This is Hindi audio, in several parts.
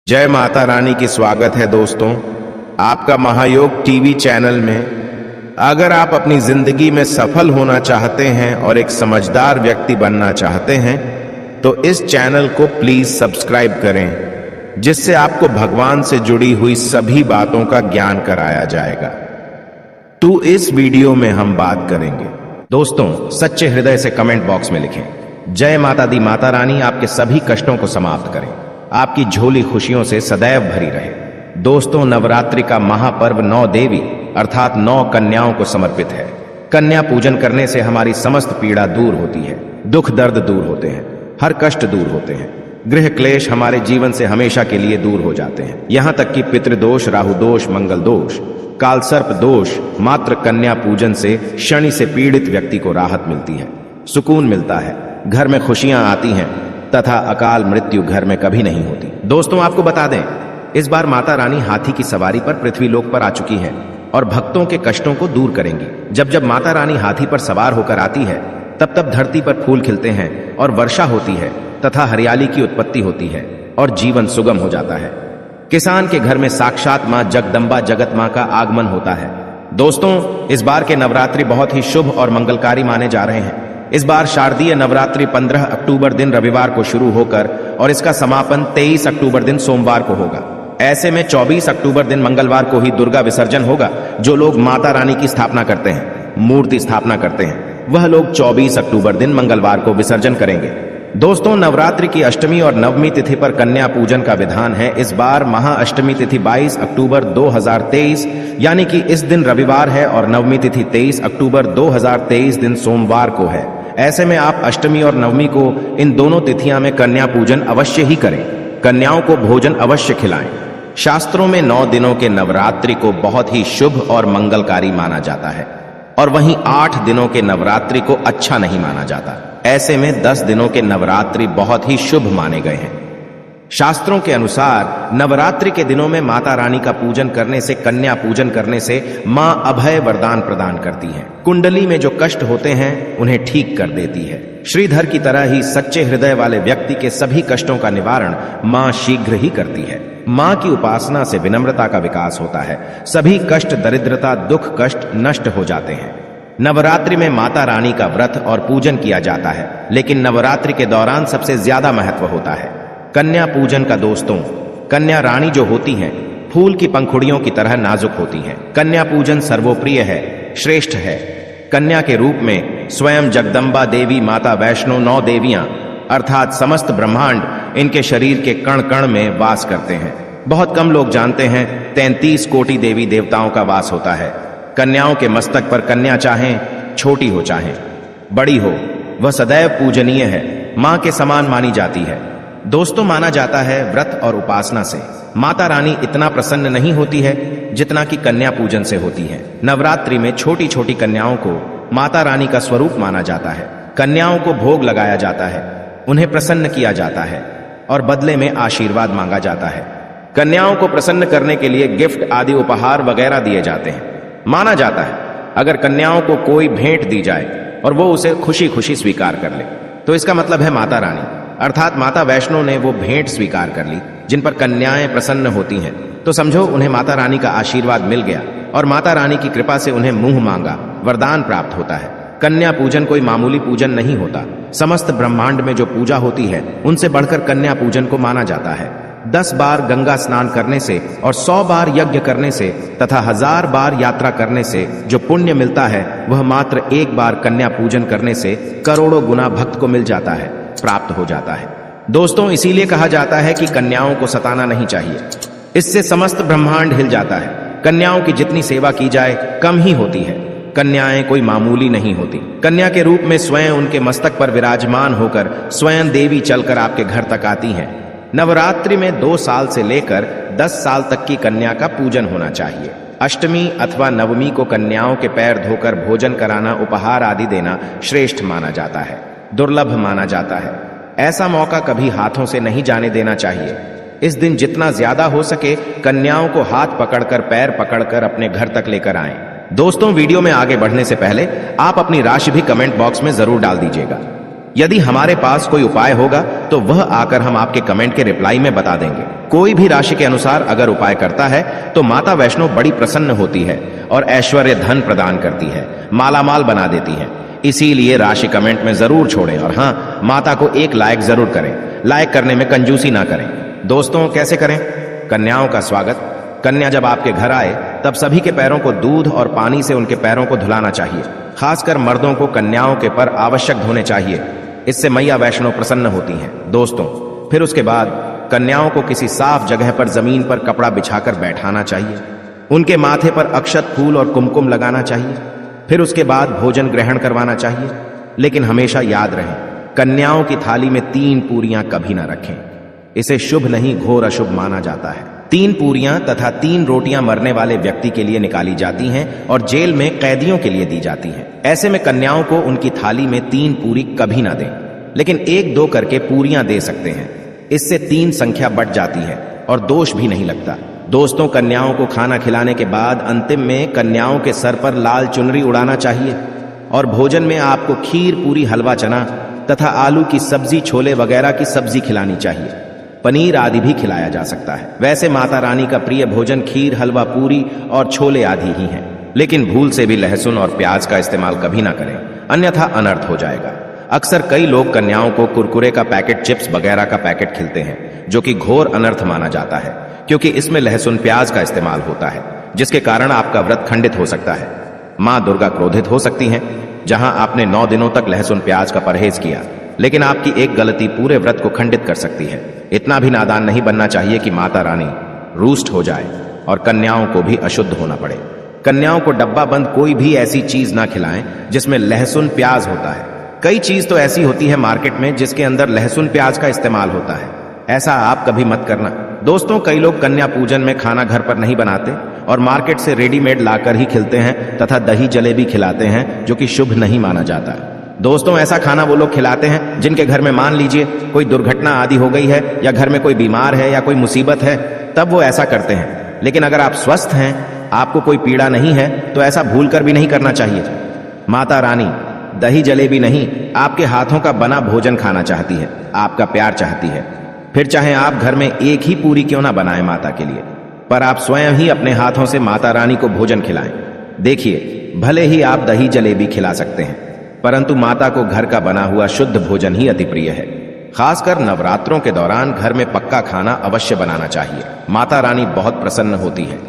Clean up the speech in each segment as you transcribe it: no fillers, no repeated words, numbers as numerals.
जय माता रानी की स्वागत है दोस्तों आपका महायोग टीवी चैनल में। अगर आप अपनी जिंदगी में सफल होना चाहते हैं और एक समझदार व्यक्ति बनना चाहते हैं तो इस चैनल को प्लीज सब्सक्राइब करें, जिससे आपको भगवान से जुड़ी हुई सभी बातों का ज्ञान कराया जाएगा। तो इस वीडियो में हम बात करेंगे दोस्तों, सच्चे हृदय से कमेंट बॉक्स में लिखें, जय माता दी माता रानी आपके सभी कष्टों को समाप्त करें, आपकी झोली खुशियों से सदैव भरी रहे। दोस्तों, नवरात्रि का महापर्व 9 देवी अर्थात 9 कन्याओं को समर्पित है। कन्या पूजन करने से हमारी समस्त पीड़ा दूर होती है, दुख दर्द दूर होते हैं, हर कष्ट दूर होते हैं, गृह क्लेश हमारे जीवन से हमेशा के लिए दूर हो जाते हैं। यहाँ तक कि पितृदोष, राहु दोष, मंगल दोष, कालसर्प दोष, मात्र कन्या पूजन से शनि से पीड़ित व्यक्ति को राहत मिलती है, सुकून मिलता है, घर में खुशियां आती हैं तथा अकाल मृत्यु घर में कभी नहीं होती। दोस्तों, आपको बता दें, इस बार माता रानी हाथी की सवारी पर पृथ्वी लोक पर आ चुकी है और भक्तों के कष्टों को दूर करेंगी। जब जब माता रानी हाथी पर सवार होकर आती है तब तब धरती पर फूल खिलते हैं और वर्षा होती है तथा हरियाली की उत्पत्ति होती है और जीवन सुगम हो जाता है। किसान के घर में साक्षात मां जगदम्बा जगत मां का आगमन होता है। दोस्तों, इस बार के नवरात्रि बहुत ही शुभ और मंगलकारी माने जा रहे हैं। इस बार शारदीय नवरात्रि 15 अक्टूबर दिन रविवार को शुरू होकर और इसका समापन 23 अक्टूबर दिन सोमवार को होगा। ऐसे में 24 अक्टूबर दिन मंगलवार को ही दुर्गा विसर्जन होगा। जो लोग माता रानी की स्थापना करते हैं, मूर्ति स्थापना करते हैं, वह लोग 24 अक्टूबर दिन मंगलवार को विसर्जन करेंगे। दोस्तों, नवरात्रि की अष्टमी और नवमी तिथि पर कन्या पूजन का विधान है। इस बार महाअष्टमी तिथि 22 अक्टूबर 2023 यानी कि इस दिन रविवार है और नवमी तिथि 23 अक्टूबर 2023 दिन सोमवार को है। ऐसे में आप अष्टमी और नवमी को इन दोनों तिथियां में कन्या पूजन अवश्य ही करें। कन्याओं को भोजन अवश्य खिलाएं। शास्त्रों में 9 दिनों के नवरात्रि को बहुत ही शुभ और मंगलकारी माना जाता है और वहीं 8 दिनों के नवरात्रि को अच्छा नहीं माना जाता। ऐसे में 10 दिनों के नवरात्रि बहुत ही शुभ माने गए हैं। शास्त्रों के अनुसार नवरात्रि के दिनों में माता रानी का पूजन करने से, कन्या पूजन करने से मां अभय वरदान प्रदान करती हैं। कुंडली में जो कष्ट होते हैं उन्हें ठीक कर देती है। श्रीधर की तरह ही सच्चे हृदय वाले व्यक्ति के सभी कष्टों का निवारण मां शीघ्र ही करती है। मां की उपासना से विनम्रता का विकास होता है। सभी कष्ट, दरिद्रता, दुख, कष्ट नष्ट हो जाते हैं। नवरात्रि में माता रानी का व्रत और पूजन किया जाता है, लेकिन नवरात्रि के दौरान सबसे ज्यादा महत्व होता है कन्या पूजन का। दोस्तों, कन्या रानी जो होती हैं, फूल की पंखुड़ियों की तरह नाजुक होती हैं। कन्या पूजन सर्वोप्रिय है, श्रेष्ठ है। कन्या के रूप में स्वयं जगदम्बा देवी, माता वैष्णो, 9 देवियां अर्थात समस्त ब्रह्मांड इनके शरीर के कण कण में वास करते हैं। बहुत कम लोग जानते हैं 33 कोटि देवी देवताओं का वास होता है। कन्याओं के मस्तक पर कन्या चाहें छोटी हो चाहें बड़ी हो, वह सदैव पूजनीय है, मां के समान मानी जाती है। दोस्तों, माना जाता है व्रत और उपासना से माता रानी इतना प्रसन्न नहीं होती है जितना कि कन्या पूजन से होती है। नवरात्रि में छोटी छोटी कन्याओं को माता रानी का स्वरूप माना जाता है। कन्याओं को भोग लगाया जाता है, उन्हें प्रसन्न किया जाता है और बदले में आशीर्वाद मांगा जाता है। कन्याओं को प्रसन्न करने के लिए गिफ्ट आदि उपहार वगैरह दिए जाते हैं। माना जाता है अगर कन्याओं को कोई भेंट दी जाए और वो उसे खुशी खुशी स्वीकार कर ले तो इसका मतलब है माता रानी अर्थात माता वैष्णो ने वो भेंट स्वीकार कर ली। जिन पर कन्याएं प्रसन्न होती हैं तो समझो उन्हें माता रानी का आशीर्वाद मिल गया और माता रानी की कृपा से उन्हें मुंह मांगा वरदान प्राप्त होता है। कन्या पूजन कोई मामूली पूजन नहीं होता। समस्त ब्रह्मांड में जो पूजा होती है उनसे बढ़कर कन्या पूजन को माना जाता है। 10 बार गंगा स्नान करने से और 100 बार यज्ञ करने से तथा 1000 बार यात्रा करने से जो पुण्य मिलता है वह मात्र 1 बार कन्या पूजन करने से करोड़ों गुना भक्त को मिल जाता है, प्राप्त हो जाता है। दोस्तों, इसीलिए कहा जाता है कि कन्याओं को सताना नहीं चाहिए, इससे समस्त ब्रह्मांड हिल जाता है। कन्याओं की जितनी सेवा की जाए कम ही होती है। कन्याएं कोई मामूली नहीं होती। कन्या के रूप में स्वयं उनके मस्तक पर विराजमान होकर स्वयं देवी चलकर आपके घर तक आती हैं। नवरात्रि में 2 साल से लेकर 10 साल तक की कन्या का पूजन होना चाहिए। अष्टमी अथवा नवमी को कन्याओं के पैर धोकर भोजन कराना, उपहार आदि देना श्रेष्ठ माना जाता है, दुर्लभ माना जाता है। ऐसा मौका कभी हाथों से नहीं जाने देना चाहिए। इस दिन जितना ज्यादा हो सके कन्याओं को हाथ पकड़कर, पैर पकड़कर अपने घर तक लेकर आएं। दोस्तों, वीडियो में आगे बढ़ने से पहले आप अपनी राशि भी कमेंट बॉक्स में जरूर डाल दीजिएगा। यदि हमारे पास कोई उपाय होगा तो वह आकर हम आपके कमेंट के रिप्लाई में बता देंगे। कोई भी राशि के अनुसार अगर उपाय करता है तो माता वैष्णो बड़ी प्रसन्न होती है और ऐश्वर्य धन प्रदान करती है, मालामाल बना देती है। इसीलिए राशि कमेंट में जरूर छोड़ें और हाँ, माता को एक लाइक जरूर करें। लाइक करने में कंजूसी ना करें। दोस्तों, कैसे करें? कन्याओं का स्वागत। कन्या जब आपके घर आए तब सभी के पैरों को दूध और पानी से उनके पैरों को धुलाना चाहिए। खासकर मर्दों को कन्याओं के पर आवश्यक धोने चाहिए। इससे मैया वैष्णो प्रसन्न होती हैं। दोस्तों, फिर उसके बाद कन्याओं को किसी साफ जगह पर जमीन पर कपड़ा बिछाकर बैठाना चाहिए। उनके माथे पर अक्षत, फूल और कुमकुम लगाना चाहिए। फिर उसके बाद भोजन ग्रहण करवाना चाहिए। लेकिन हमेशा याद रहे, कन्याओं की थाली में 3 पूरियां कभी ना रखें। इसे शुभ नहीं, घोर अशुभ माना जाता है। 3 पूरियां तथा 3 रोटियां मरने वाले व्यक्ति के लिए निकाली जाती हैं और जेल में कैदियों के लिए दी जाती हैं। ऐसे में कन्याओं को उनकी थाली में 3 पूरी कभी ना दें, लेकिन 1-2 करके पूरियां दे सकते हैं। इससे 3 संख्या बढ़ जाती है और दोष भी नहीं लगता। दोस्तों, कन्याओं को खाना खिलाने के बाद अंतिम में कन्याओं के सर पर लाल चुनरी उड़ाना चाहिए और भोजन में आपको खीर, पूरी, हलवा, चना तथा आलू की सब्जी, छोले वगैरह की सब्जी खिलानी चाहिए। पनीर आदि भी खिलाया जा सकता है। वैसे माता रानी का प्रिय भोजन खीर, हलवा, पूरी और छोले आदि ही हैं। लेकिन भूल से भी लहसुन और प्याज का इस्तेमाल कभी ना करें, अन्यथा अनर्थ हो जाएगा। अक्सर कई लोग कन्याओं को कुरकुरे का पैकेट, चिप्स वगैरह का पैकेट खिलाते हैं, जो कि घोर अनर्थ माना जाता है, क्योंकि इसमें लहसुन, प्याज का इस्तेमाल होता है, जिसके कारण आपका व्रत खंडित हो सकता है। मां दुर्गा क्रोधित हो सकती हैं। जहां आपने 9 दिनों तक लहसुन, प्याज का परहेज किया, लेकिन आपकी एक गलती पूरे व्रत को खंडित कर सकती है। इतना भी नादान नहीं बनना चाहिए कि माता रानी रूष्ट हो जाए और कन्याओं को भी अशुद्ध होना पड़े। कन्याओं को डब्बा बंद कोई भी ऐसी चीज ना खिलाएं जिसमें लहसुन, प्याज होता है। कई चीज तो ऐसी होती है मार्केट में जिसके अंदर लहसुन, प्याज का इस्तेमाल होता है। ऐसा आप कभी मत करना। दोस्तों, कई लोग कन्या पूजन में खाना घर पर नहीं बनाते और मार्केट से रेडीमेड लाकर ही खिलाते हैं तथा दही जलेबी खिलाते हैं, जो कि शुभ नहीं माना जाता। दोस्तों, ऐसा खाना वो लोग खिलाते हैं जिनके घर में मान लीजिए कोई दुर्घटना आदि हो गई है या घर में कोई बीमार है या कोई मुसीबत है, तब वो ऐसा करते हैं। लेकिन अगर आप स्वस्थ हैं, आपको कोई पीड़ा नहीं है, तो ऐसा भूलकर भी नहीं करना चाहिए। माता रानी दही जलेबी नहीं, आपके हाथों का बना भोजन खाना चाहती है, आपका प्यार चाहती है। फिर चाहे आप घर में एक ही पूरी क्यों ना बनाएं माता के लिए, पर आप स्वयं ही अपने हाथों से माता रानी को भोजन खिलाएं। देखिए, भले ही आप दही जलेबी खिला सकते हैं, परंतु माता को घर का बना हुआ शुद्ध भोजन ही अति प्रिय है। खासकर नवरात्रों के दौरान घर में पक्का खाना अवश्य बनाना चाहिए। माता रानी बहुत प्रसन्न होती है।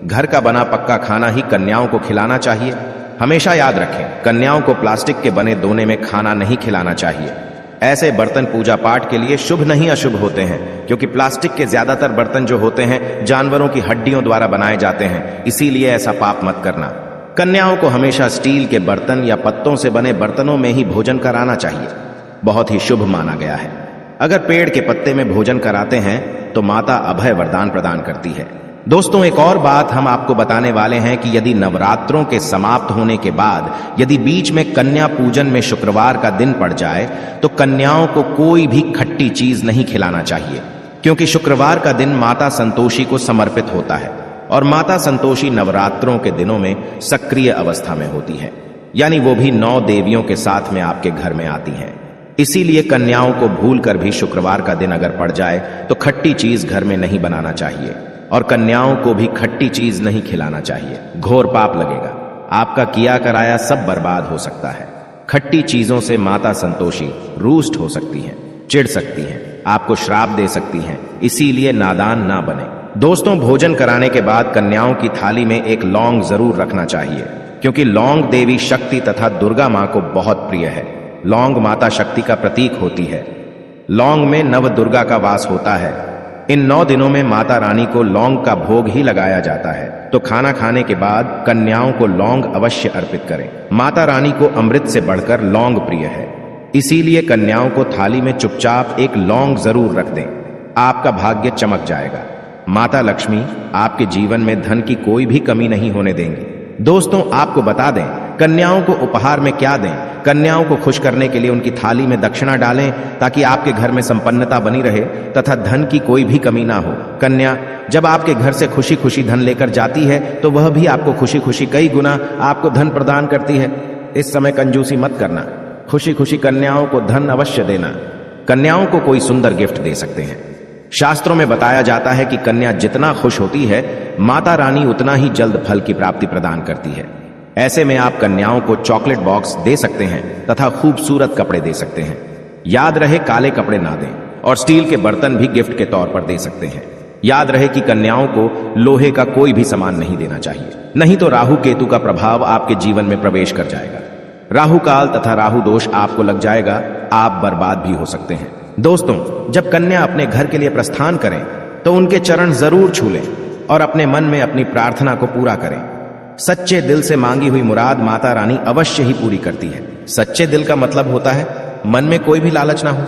घर का बना पक्का खाना ही कन्याओं को खिलाना चाहिए। हमेशा याद रखें, कन्याओं को प्लास्टिक के बने दोने में खाना नहीं खिलाना चाहिए। ऐसे बर्तन पूजा पाठ के लिए शुभ नहीं अशुभ होते हैं, क्योंकि प्लास्टिक के ज्यादातर बर्तन जो होते हैं जानवरों की हड्डियों द्वारा बनाए जाते हैं। इसीलिए ऐसा पाप मत करना। कन्याओं को हमेशा स्टील के बर्तन या पत्तों से बने बर्तनों में ही भोजन कराना चाहिए। बहुत ही शुभ माना गया है। अगर पेड़ के पत्ते में भोजन कराते हैं तो माता अभय वरदान प्रदान करती है। दोस्तों, एक और बात हम आपको बताने वाले हैं कि यदि नवरात्रों के समाप्त होने के बाद यदि बीच में कन्या पूजन में शुक्रवार का दिन पड़ जाए तो कन्याओं को कोई भी खट्टी चीज नहीं खिलाना चाहिए, क्योंकि शुक्रवार का दिन माता संतोषी को समर्पित होता है और माता संतोषी नवरात्रों के दिनों में सक्रिय अवस्था में होती है, यानी वो भी 9 देवियों के साथ में आपके घर में आती हैं। इसीलिए कन्याओं को भूलकर भी शुक्रवार का दिन अगर पड़ जाए तो खट्टी चीज घर में नहीं बनाना चाहिए और कन्याओं को भी खट्टी चीज नहीं खिलाना चाहिए। घोर पाप लगेगा। आपका किया कराया सब बर्बाद हो सकता है। खट्टी चीजों से माता संतोषी रूष्ट हो सकती हैं, चिढ़ सकती हैं, आपको श्राप दे सकती हैं। इसीलिए नादान ना बने। दोस्तों, भोजन कराने के बाद कन्याओं की थाली में एक लौंग जरूर रखना चाहिए, क्योंकि लौंग देवी शक्ति तथा दुर्गा मां को बहुत प्रिय है। लौंग माता शक्ति का प्रतीक होती है। लौंग में नव दुर्गा का वास होता है। इन 9 दिनों में माता रानी को लौंग का भोग ही लगाया जाता है, तो खाना खाने के बाद कन्याओं को लौंग अवश्य अर्पित करें। माता रानी को अमृत से बढ़कर लौंग प्रिय है। इसीलिए कन्याओं को थाली में चुपचाप एक लौंग जरूर रख दें। आपका भाग्य चमक जाएगा। माता लक्ष्मी आपके जीवन में धन की कोई भी कमी नहीं होने देंगी। दोस्तों, आपको बता दें, कन्याओं को उपहार में क्या दें। कन्याओं को खुश करने के लिए उनकी थाली में दक्षिणा डालें, ताकि आपके घर में संपन्नता बनी रहे तथा धन की कोई भी कमी ना हो। कन्या जब आपके घर से खुशी खुशी धन लेकर जाती है तो वह भी आपको खुशी खुशी कई गुना आपको धन प्रदान करती है। इस समय कंजूसी मत करना। खुशी खुशी कन्याओं को धन अवश्य देना। कन्याओं को कोई सुंदर गिफ्ट दे सकते हैं। शास्त्रों में बताया जाता है कि कन्या जितना खुश होती है, माता रानी उतना ही जल्द फल की प्राप्ति प्रदान करती है। ऐसे में आप कन्याओं को चॉकलेट बॉक्स दे सकते हैं तथा खूबसूरत कपड़े दे सकते हैं। याद रहे, काले कपड़े ना दें और स्टील के बर्तन भी गिफ्ट के तौर पर दे सकते हैं। याद रहे कि कन्याओं को लोहे का कोई भी सामान नहीं देना चाहिए, नहीं तो राहु केतु का प्रभाव आपके जीवन में प्रवेश कर जाएगा। राहु काल तथा राहु दोष आपको लग जाएगा, आप बर्बाद भी हो सकते हैं। दोस्तों, जब कन्या अपने घर के लिए प्रस्थान करें तो उनके चरण जरूर छू लें और अपने मन में अपनी प्रार्थना को पूरा करें। सच्चे दिल से मांगी हुई मुराद माता रानी अवश्य ही पूरी करती है। सच्चे दिल का मतलब होता है मन में कोई भी लालच ना हो,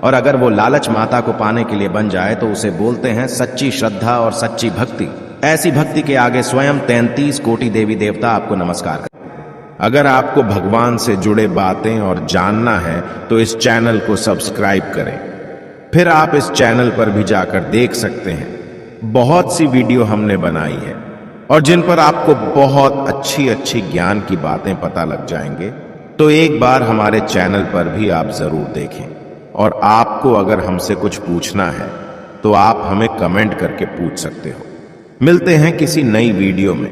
और अगर वो लालच माता को पाने के लिए बन जाए तो उसे बोलते हैं सच्ची श्रद्धा और सच्ची भक्ति। ऐसी भक्ति के आगे स्वयं 33 कोटि देवी देवता आपको नमस्कार करते हैं। अगर आपको भगवान से जुड़े बातें और जानना है तो इस चैनल को सब्सक्राइब करें। फिर आप इस चैनल पर भी जाकर देख सकते हैं, बहुत सी वीडियो हमने बनाई है और जिन पर आपको बहुत अच्छी अच्छी ज्ञान की बातें पता लग जाएंगे। तो एक बार हमारे चैनल पर भी आप जरूर देखें। और आपको अगर हमसे कुछ पूछना है तो आप हमें कमेंट करके पूछ सकते हो। मिलते हैं किसी नई वीडियो में।